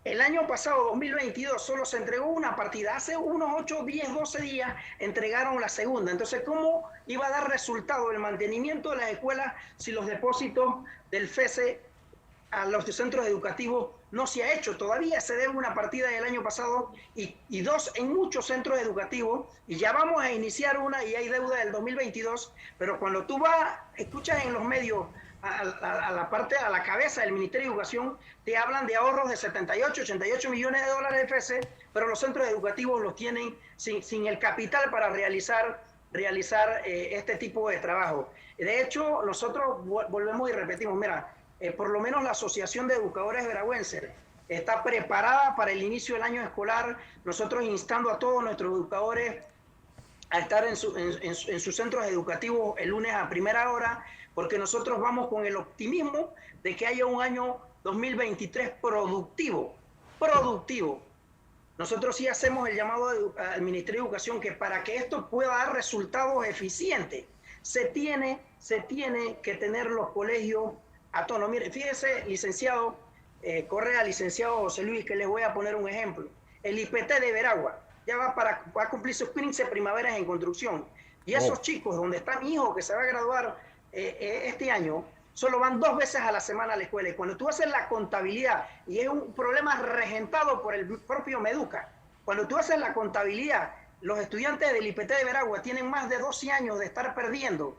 El año pasado, 2022, solo se entregó una partida. Hace unos 8, 10, 12 días entregaron la segunda. Entonces, ¿cómo iba a dar resultado el mantenimiento de las escuelas si los depósitos del FESE a los centros educativos no se ha hecho? Todavía se debe una partida del año pasado y 2 en muchos centros educativos, y ya vamos a iniciar una y hay deuda del 2022, pero cuando tú escuchas en los medios a la cabeza del Ministerio de Educación, te hablan de ahorros de 78, 88 millones de dólares de FESE, pero los centros educativos los tienen sin el capital para realizar este tipo de trabajo. De hecho, nosotros volvemos y repetimos, mira, por lo menos la Asociación de Educadores Veragüenses está preparada para el inicio del año escolar, nosotros instando a todos nuestros educadores a estar en sus centros educativos el lunes a primera hora, porque nosotros vamos con el optimismo de que haya un año 2023 productivo. Nosotros sí hacemos el llamado al Ministerio de Educación que para que esto pueda dar resultados eficientes, se tiene que tener los colegios a tono. Mire, fíjese, licenciado Correa, licenciado José Luis, que les voy a poner un ejemplo. El IPT de Veragua ya va a cumplir sus 15 primaveras en construcción. Y esos chicos, donde está mi hijo que se va a graduar este año, solo van 2 veces a la semana a la escuela. Y cuando tú haces la contabilidad, y es un problema regentado por el propio Meduca, cuando tú haces la contabilidad, los estudiantes del IPT de Veragua tienen más de 12 años de estar perdiendo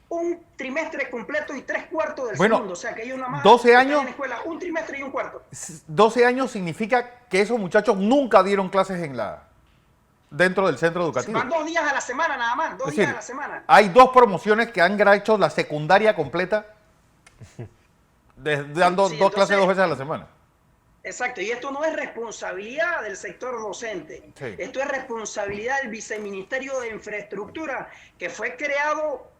un trimestre completo y 3/4 del segundo. O sea que ellos nada más 12 años, están en la escuela un trimestre y 1/4. 12 años significa que esos muchachos nunca dieron clases dentro del centro educativo. Van 2 días a la semana nada más, 2 días a la semana. Hay 2 promociones que han hecho la secundaria completa, dando 2 clases 2 veces a la semana. Exacto, y esto no es responsabilidad del sector docente, esto es responsabilidad del Viceministerio de Infraestructura, que fue creado,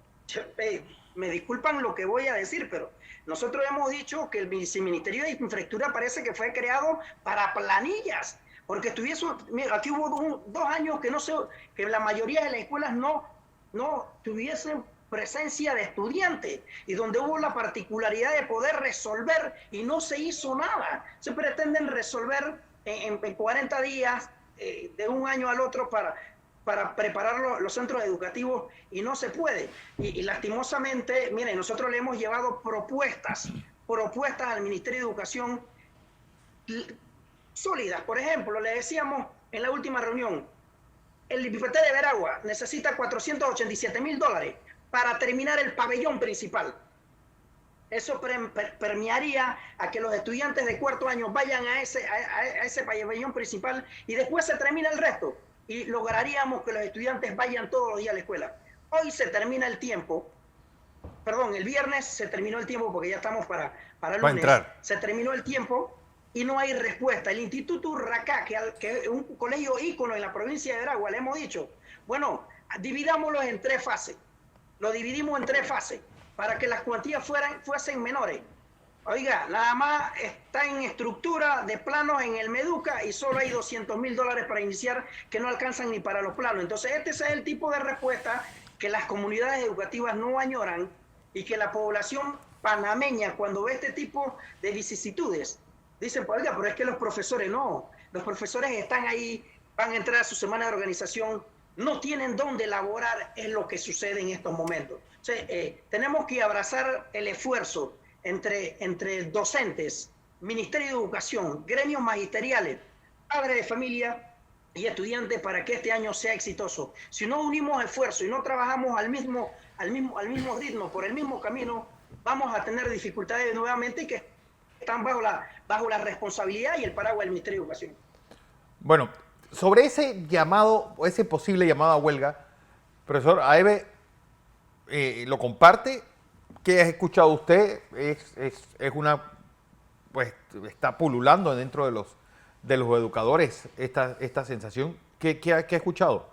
me disculpan lo que voy a decir, pero nosotros hemos dicho que el Viceministerio de Infraestructura parece que fue creado para planillas, porque aquí hubo 2 años que la mayoría de las escuelas no tuviesen presencia de estudiantes y donde hubo la particularidad de poder resolver y no se hizo nada. Se pretenden resolver en 40 días de un año al otro para preparar los centros educativos y no se puede. Y lastimosamente, miren, nosotros le hemos llevado propuestas al Ministerio de Educación sólidas. Por ejemplo, le decíamos en la última reunión, el IPT de Veragua necesita $487,000 para terminar el pabellón principal. Eso permearía a que los estudiantes de cuarto año vayan a ese pabellón principal y después se termina el resto. Y lograríamos que los estudiantes vayan todos los días a la escuela. Hoy se termina el tiempo. Perdón, el viernes se terminó el tiempo porque ya estamos para el lunes. Se terminó el tiempo y no hay respuesta. El Instituto Urracá, que es un colegio ícono en la provincia de Aragua, le hemos dicho, bueno, dividámoslo en 3 fases. Lo dividimos en 3 fases para que las cuantías fuesen menores. Oiga, nada más está en estructura de planos en el Meduca y solo hay $200,000 para iniciar que no alcanzan ni para los planos. Entonces, este es el tipo de respuesta que las comunidades educativas no añoran y que la población panameña, cuando ve este tipo de vicisitudes, dicen, pues, oiga, pero es que los profesores no. Los profesores están ahí, van a entrar a su semana de organización, no tienen dónde elaborar, es lo que sucede en estos momentos. O sea, tenemos que abrazar el esfuerzo entre docentes, Ministerio de Educación, gremios magisteriales, padres de familia y estudiantes para que este año sea exitoso. Si no unimos esfuerzo y no trabajamos al mismo ritmo, por el mismo camino, vamos a tener dificultades nuevamente que están bajo la responsabilidad y el paraguas del Ministerio de Educación. Bueno, sobre ese llamado, o ese posible llamado a huelga, profesor Aebe, ¿lo comparte? ¿Qué ha escuchado usted? Es una, pues está pululando dentro de los educadores esta sensación. ¿Qué ha escuchado?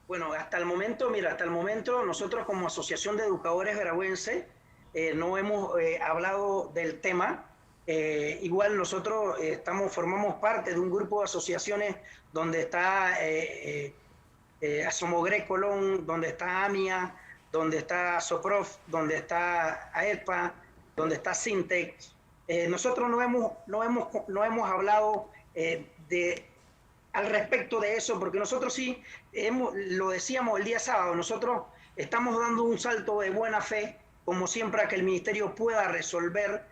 Bueno, hasta el momento nosotros como Asociación de Educadores Veragüenses no hemos hablado del tema. Igual nosotros formamos parte de un grupo de asociaciones donde está Asomogre Colón, donde está AMIA, donde está SOPROF, donde está AEPA, donde está SINTEC. Nosotros no hemos hablado al respecto de eso, porque nosotros sí, lo decíamos el día sábado, nosotros estamos dando un salto de buena fe, como siempre, a que el Ministerio pueda resolver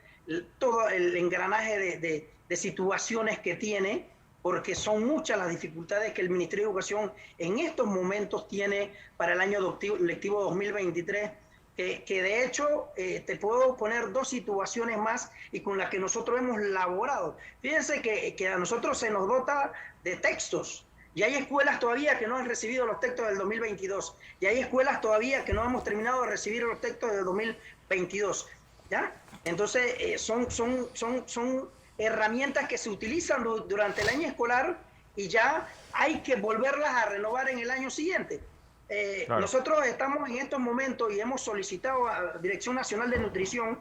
todo el engranaje de situaciones que tiene, porque son muchas las dificultades que el Ministerio de Educación en estos momentos tiene para el año lectivo 2023, que de hecho te puedo poner 2 situaciones más y con las que nosotros hemos laborado. Fíjense que a nosotros se nos dota de textos, y hay escuelas todavía que no han recibido los textos del 2022, y hay escuelas todavía que no hemos terminado de recibir los textos del 2022, ¿ya? Entonces, son herramientas que se utilizan durante el año escolar y ya hay que volverlas a renovar en el año siguiente. Claro. Nosotros estamos en estos momentos y hemos solicitado a la Dirección Nacional de Nutrición,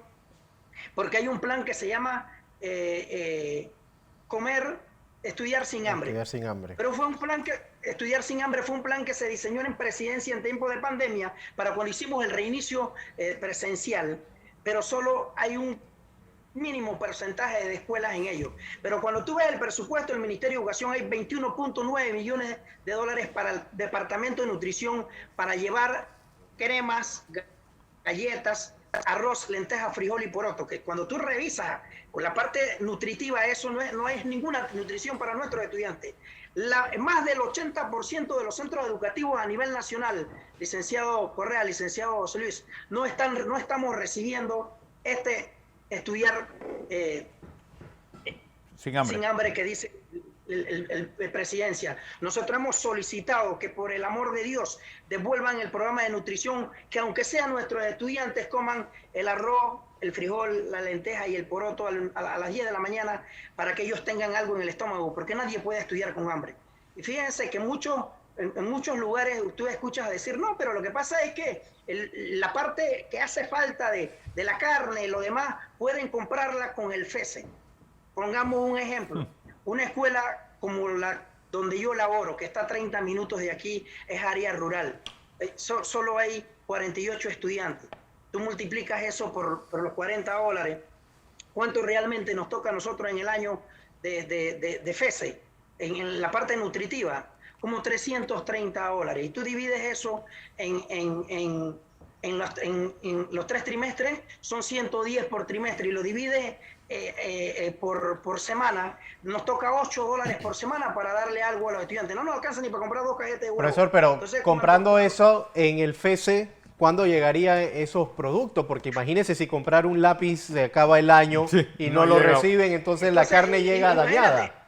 porque hay un plan que se llama Estudiar sin hambre. Estudiar sin hambre. Pero Estudiar sin hambre fue un plan que se diseñó en presidencia en tiempo de pandemia para cuando hicimos el reinicio presencial, pero solo hay un mínimo porcentaje de escuelas en ello. Pero cuando tú ves el presupuesto del Ministerio de Educación, hay $21.9 millones para el Departamento de Nutrición para llevar cremas, galletas, arroz, lentejas, frijol y poroto, que cuando tú revisas con la parte nutritiva, eso no es ninguna nutrición para nuestros estudiantes. Más del 80% de los centros educativos a nivel nacional, licenciado Correa, licenciado José Luis, no estamos recibiendo estudiar sin hambre que dice el presidencia. Nosotros hemos solicitado que por el amor de Dios devuelvan el programa de nutrición, que aunque sean nuestros estudiantes coman el arroz, el frijol, la lenteja y el poroto a las 10 de la mañana para que ellos tengan algo en el estómago, porque nadie puede estudiar con hambre. Y fíjense que en muchos lugares tú escuchas decir, no, pero lo que pasa es que la parte que hace falta de la carne y lo demás, pueden comprarla con el FESE. Pongamos un ejemplo. Una escuela como la donde yo laboro, que está a 30 minutos de aquí, es área rural. Solo hay 48 estudiantes. Tú multiplicas eso por los $40. ¿Cuánto realmente nos toca a nosotros en el año de FESE, en la parte nutritiva? Como $330. Y tú divides eso en los 3 trimestres, son 110 por trimestre, y lo divides por semana, nos toca $8 por semana para darle algo a los estudiantes. No nos alcanza ni para comprar 2 cajetas de huevo. Profesor, pero entonces, comprando eso en el FESE, ¿cuándo llegarían esos productos? Porque imagínense si comprar un lápiz se acaba el año y no lo reciben, entonces la carne llega dañada.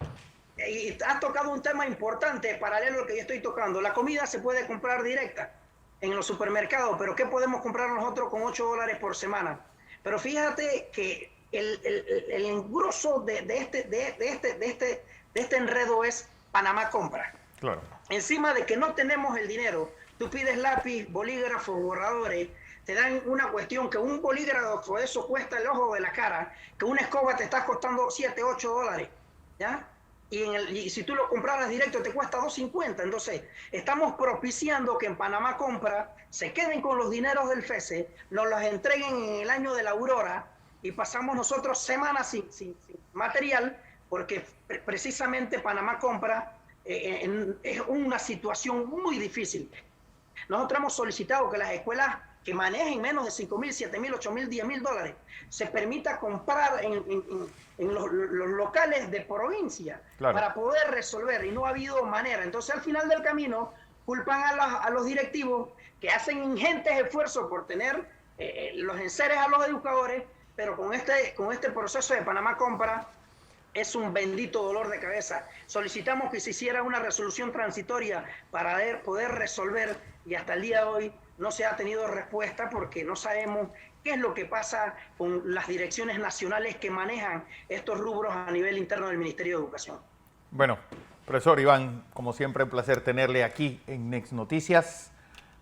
Y has tocado un tema importante, paralelo al que yo estoy tocando. La comida se puede comprar directa en los supermercados, pero ¿qué podemos comprar nosotros con $8 por semana? Pero fíjate que el engroso de este enredo es Panamá Compra. Claro. Encima de que no tenemos el dinero, tú pides lápiz, bolígrafos, borradores, te dan una cuestión que un bolígrafo, eso cuesta el ojo de la cara, que una escoba te está costando $7, $8, ¿ya? Y si tú lo compraras directo te cuesta $2.50. Entonces, estamos propiciando que en Panamá Compra se queden con los dineros del FESE, nos los entreguen en el año de la aurora y pasamos nosotros semanas sin material, porque precisamente Panamá Compra es una situación muy difícil. Nosotros hemos solicitado que las escuelas que manejen menos de $5.000, $7.000, $8.000, $10.000 se permita comprar en los locales de provincia, claro, para poder resolver, y no ha habido manera. Entonces al final del camino culpan a los directivos que hacen ingentes esfuerzos por tener los enseres a los educadores, pero con este proceso de Panamá Compra es un bendito dolor de cabeza. Solicitamos que se hiciera una resolución transitoria para poder resolver, y hasta el día de hoy no se ha tenido respuesta porque no sabemos qué es lo que pasa con las direcciones nacionales que manejan estos rubros a nivel interno del Ministerio de Educación. Bueno, profesor Iván, como siempre, un placer tenerle aquí en Next Noticias,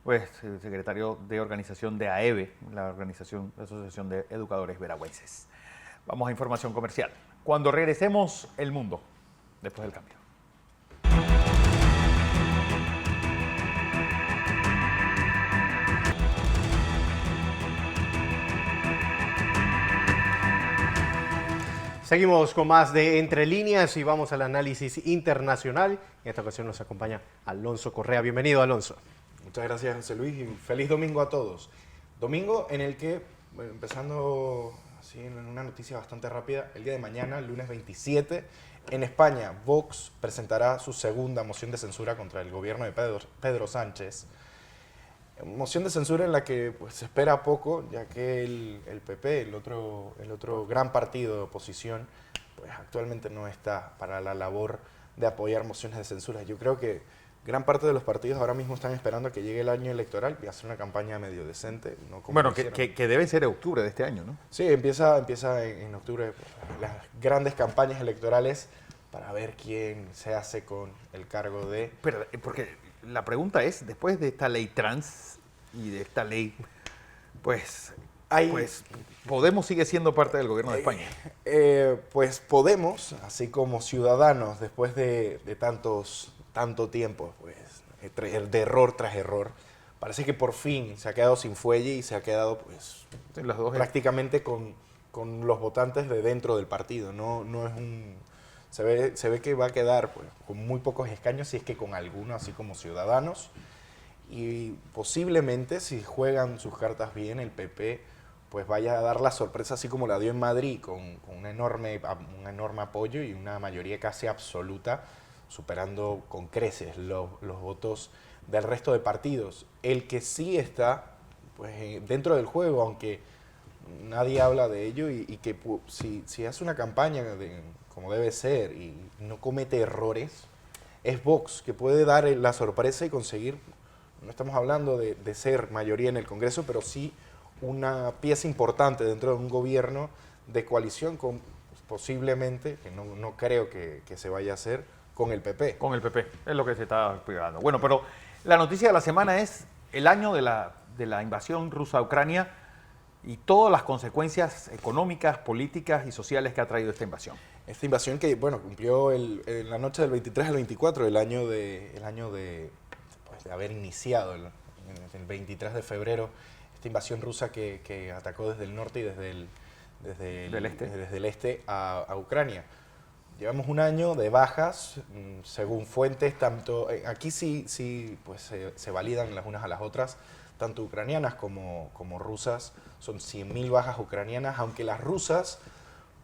pues secretario de organización de AEVE, la Asociación de Educadores Veragüenses. Vamos a información comercial. Cuando regresemos, el mundo, después del cambio. Seguimos con más de Entre Líneas y vamos al análisis internacional. En esta ocasión nos acompaña Alonso Correa. Bienvenido, Alonso. Muchas gracias, José Luis, y feliz domingo a todos. Domingo en el que, bueno, empezando así en una noticia bastante rápida, el día de mañana, lunes 27, en España, Vox presentará su segunda moción de censura contra el gobierno de Pedro Sánchez. Moción de censura en la que pues, se espera poco, ya que el PP, el otro gran partido de oposición, pues actualmente no está para la labor de apoyar mociones de censura. Yo creo que gran parte de los partidos ahora mismo están esperando a que llegue el año electoral y hacer una campaña medio decente. No como bueno, que debe ser octubre de este año, ¿no? Sí, empieza en octubre las grandes campañas electorales para ver quién se hace con el cargo de... Pero, porque la pregunta es, después de esta ley trans y de esta ley, pues Podemos sigue siendo parte del gobierno de España. Pues Podemos, así como Ciudadanos, después de tanto tiempo, pues, de error tras error, parece que por fin se ha quedado sin fuelle y se ha quedado pues prácticamente con los votantes de dentro del partido. No es se ve que va a quedar pues, con muy pocos escaños, si es que con alguno, así como Ciudadanos. Y posiblemente, si juegan sus cartas bien, el PP pues vaya a dar la sorpresa, así como la dio en Madrid, con un enorme apoyo y una mayoría casi absoluta, superando con creces los votos del resto de partidos. El que sí está pues, dentro del juego, aunque nadie habla de ello, y que si hace una campaña como debe ser y no comete errores, es Vox, que puede dar la sorpresa y conseguir, no estamos hablando de ser mayoría en el Congreso, pero sí una pieza importante dentro de un gobierno de coalición con posiblemente, que no creo que se vaya a hacer, con el PP. Con el PP, es lo que se está explicando. Bueno, pero la noticia de la semana es el año de la invasión rusa a Ucrania y todas las consecuencias económicas, políticas y sociales que ha traído esta invasión. Esta invasión que, bueno, cumplió en la noche del 23 al 24, el año de haber iniciado el 23 de febrero, esta invasión rusa que atacó desde el norte y desde el este a Ucrania. Llevamos un año de bajas, según fuentes, tanto aquí sí pues, se validan las unas a las otras, tanto ucranianas como rusas. Son 100.000 bajas ucranianas, aunque las rusas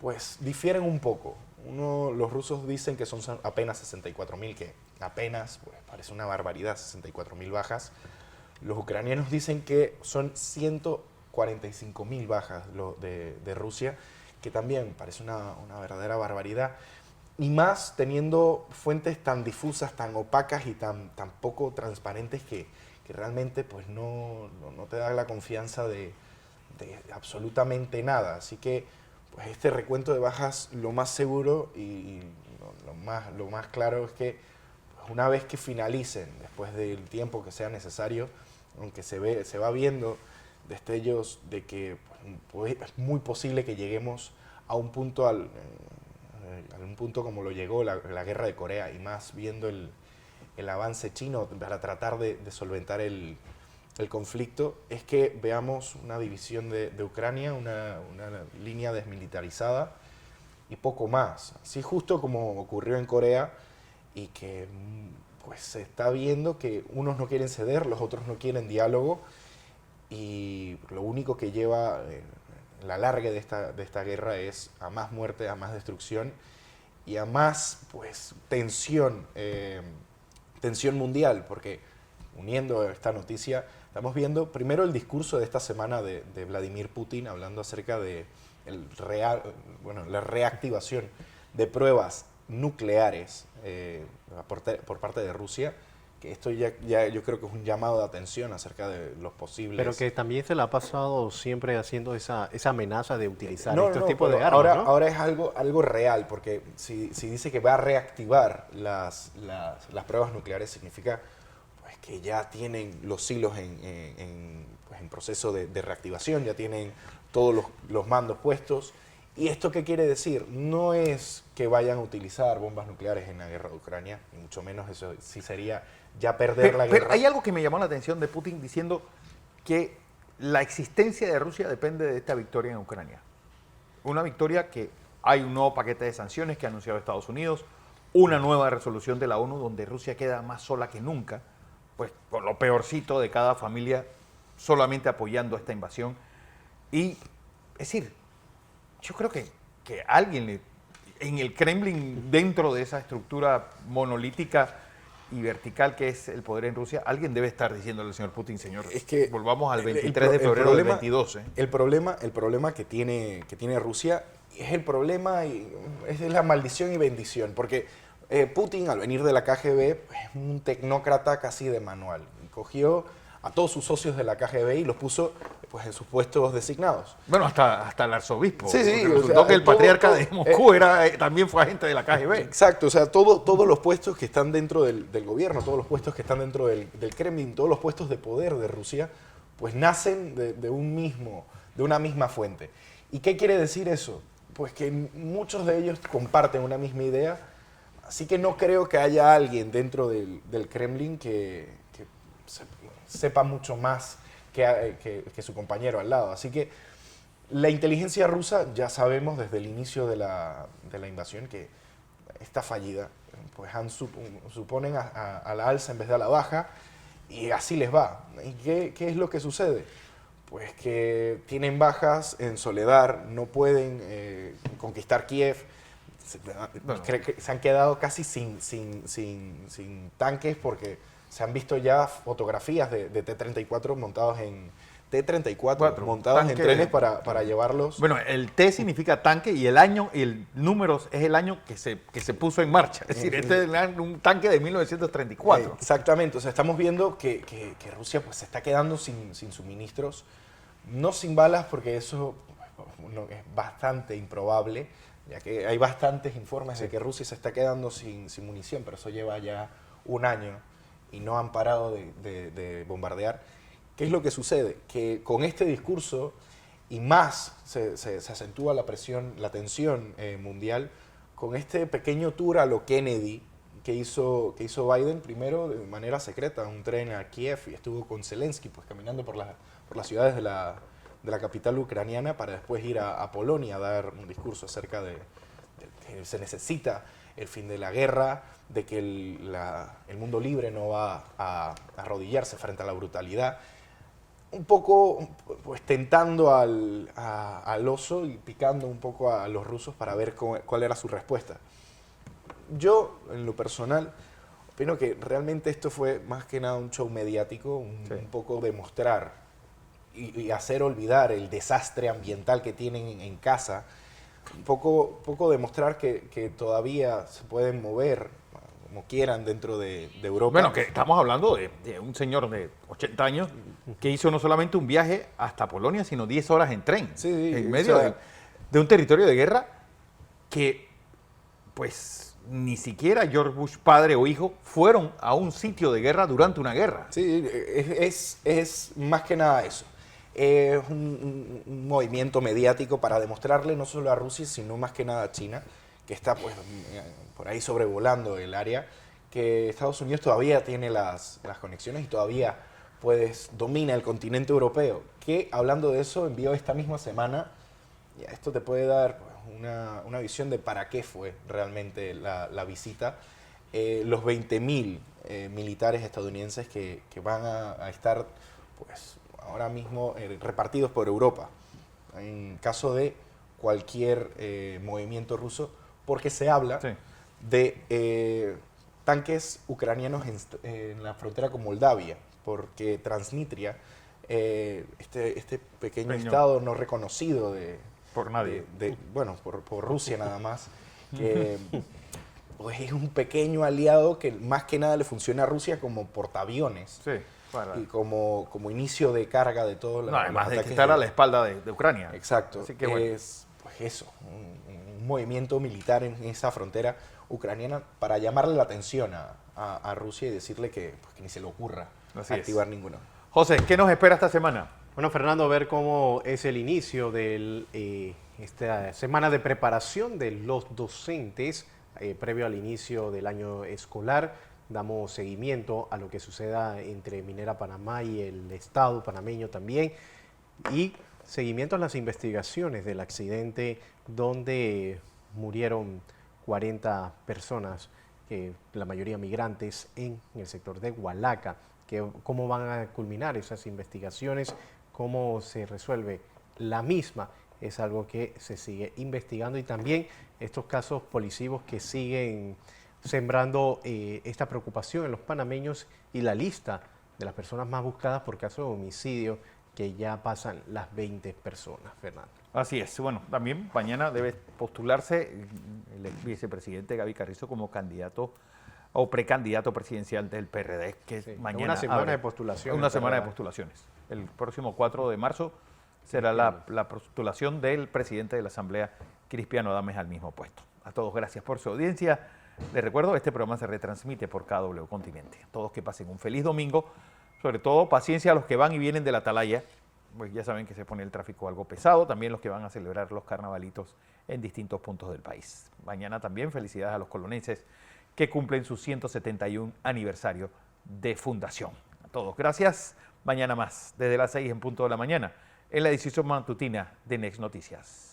pues difieren un poco. Los rusos dicen que son apenas 64.000, que apenas pues, parece una barbaridad, 64.000 bajas. los ucranianos dicen que son 145.000 bajas de Rusia, que también parece una verdadera barbaridad. Y más teniendo fuentes tan difusas, tan opacas y tan poco transparentes que realmente pues no te da la confianza de absolutamente nada. Así que pues este recuento de bajas, lo más seguro y lo más claro es que pues, una vez que finalicen, después del tiempo que sea necesario, aunque se va viendo destellos de que pues, es muy posible que lleguemos a un punto a un punto como lo llegó la guerra de Corea, y más viendo el avance chino para tratar de solventar el conflicto, es que veamos una división de Ucrania, una línea desmilitarizada y poco más. Así justo como ocurrió en Corea, y que pues se está viendo que unos no quieren ceder, los otros no quieren diálogo, y lo único que lleva la larga de esta guerra es a más muerte, a más destrucción y a más pues tensión mundial, porque uniendo esta noticia estamos viendo primero el discurso de esta semana de Vladimir Putin hablando acerca de la reactivación de pruebas nucleares por parte de Rusia, que esto ya yo creo que es un llamado de atención acerca de los posibles... Pero que también se la ha pasado siempre haciendo esa amenaza de utilizar estos tipos de armas, ahora, ¿no? ahora es algo real, porque si dice que va a reactivar las pruebas nucleares, significa pues, que ya tienen los hilos en proceso de reactivación, ya tienen todos los mandos puestos. ¿Y esto qué quiere decir? No es que vayan a utilizar bombas nucleares en la guerra de Ucrania, ni mucho menos, eso sí sería ya perder la guerra. Pero hay algo que me llamó la atención de Putin diciendo que la existencia de Rusia depende de esta victoria en Ucrania. Una victoria que hay un nuevo paquete de sanciones que ha anunciado Estados Unidos, una nueva resolución de la ONU donde Rusia queda más sola que nunca, pues con lo peorcito de cada familia solamente apoyando esta invasión. Y, es decir, yo creo que alguien en el Kremlin, dentro de esa estructura monolítica y vertical que es el poder en Rusia, alguien debe estar diciéndole al señor Putin, señor, es que volvamos al 23 de febrero del 22. El problema que tiene Rusia es el problema, y es la maldición y bendición, porque Putin, al venir de la KGB, es un tecnócrata casi de manual. Cogió a todos sus socios de la KGB y los puso pues, en sus puestos designados. Bueno, hasta el arzobispo. Sí, resultó que el patriarca de Moscú también fue agente de la KGB. Exacto, o sea, todos los puestos que están dentro del gobierno, todos los puestos que están dentro del Kremlin, todos los puestos de poder de Rusia, pues nacen de una misma fuente. ¿Y qué quiere decir eso? Pues que muchos de ellos comparten una misma idea, así que no creo que haya alguien dentro del Kremlin que sepa mucho más que su compañero al lado. Así que la inteligencia rusa, ya sabemos desde el inicio de la invasión que está fallida, pues suponen a la alza en vez de a la baja, y así les va. ¿Y qué es lo que sucede? Pues que tienen bajas en Soledar, no pueden conquistar Kiev, se han quedado casi sin tanques, porque se han visto ya fotografías de T-34 montados en trenes para llevarlos. Bueno, el T significa tanque y el año y el número es el año que se puso en marcha. Es decir, este es un tanque de 1934. Exactamente. O sea, estamos viendo que Rusia pues, se está quedando sin suministros, no sin balas, porque eso es bastante improbable, ya que hay bastantes informes de que Rusia se está quedando sin munición, pero eso lleva ya un año y no han parado de bombardear. ¿Qué es lo que sucede? Que con este discurso, y más se acentúa la presión, la tensión mundial, con este pequeño tour a lo Kennedy que hizo Biden, primero de manera secreta, un tren a Kiev, y estuvo con Zelensky pues, caminando por las ciudades de la capital ucraniana, para después ir a Polonia a dar un discurso acerca de que se necesita el fin de la guerra, de que el mundo libre no va a arrodillarse frente a la brutalidad. Un poco pues, tentando al oso y picando un poco a los rusos para ver cuál era su respuesta. Yo, en lo personal, opino que realmente esto fue más que nada un show mediático, un poco demostrar y hacer olvidar el desastre ambiental que tienen en casa, un poco demostrar que todavía se pueden mover como quieran dentro de Europa. Bueno, que estamos hablando de un señor de 80 años que hizo no solamente un viaje hasta Polonia, sino 10 horas en tren, Sí, en medio o sea, de un territorio de guerra que, pues, ni siquiera George Bush padre o hijo fueron a un sitio de guerra durante una guerra. Sí, es más que nada eso. Es un movimiento mediático para demostrarle no solo a Rusia, sino más que nada a China, que está pues, por ahí sobrevolando el área, que Estados Unidos todavía tiene las conexiones y todavía pues, domina el continente europeo, que hablando de eso envió esta misma semana, ya esto te puede dar pues, una visión de para qué fue realmente la visita, los 20.000 militares estadounidenses que van a estar pues, ahora mismo repartidos por Europa, en caso de cualquier movimiento ruso, porque se habla de tanques ucranianos en la frontera con Moldavia, porque Transnistria, este pequeño estado no reconocido por nadie, bueno, por Rusia nada más, que pues, es un pequeño aliado que más que nada le funciona a Rusia como portaaviones. Sí. Y como inicio de carga de todo no, además de estar a la espalda de Ucrania. Exacto. Así que, bueno. Es pues eso, un movimiento militar en esa frontera ucraniana para llamarle la atención a Rusia y decirle que, pues, que ni se le ocurra activar ninguno. José, ¿qué nos espera esta semana? Bueno, Fernando, ver cómo es el inicio de esta semana de preparación de los docentes previo al inicio del año escolar. Damos seguimiento a lo que suceda entre Minera Panamá y el Estado panameño también, y seguimiento a las investigaciones del accidente donde murieron 40 personas, la mayoría migrantes, en el sector de Hualaca. ¿Cómo van a culminar esas investigaciones? ¿Cómo se resuelve la misma? Es algo que se sigue investigando, y también estos casos policivos que siguen sembrando esta preocupación en los panameños, y la lista de las personas más buscadas por caso de homicidio, que ya pasan las 20 personas, Fernando. Así es. Bueno, también mañana debe postularse el ex vicepresidente Gaby Carrizo como candidato o precandidato presidencial del PRD, que mañana una semana de postulaciones. Una semana de postulaciones. El próximo 4 de marzo será la postulación del presidente de la Asamblea, Cristiano Adames, al mismo puesto. A todos, gracias por su audiencia. Les recuerdo, este programa se retransmite por KW Continente. A todos que pasen un feliz domingo, sobre todo paciencia a los que van y vienen de la Atalaya, pues ya saben que se pone el tráfico algo pesado, también los que van a celebrar los carnavalitos en distintos puntos del país. Mañana también felicidades a los colonenses que cumplen su 171 aniversario de fundación. A todos, gracias. Mañana más, desde las 6 en punto de la mañana, en la edición matutina de Next Noticias.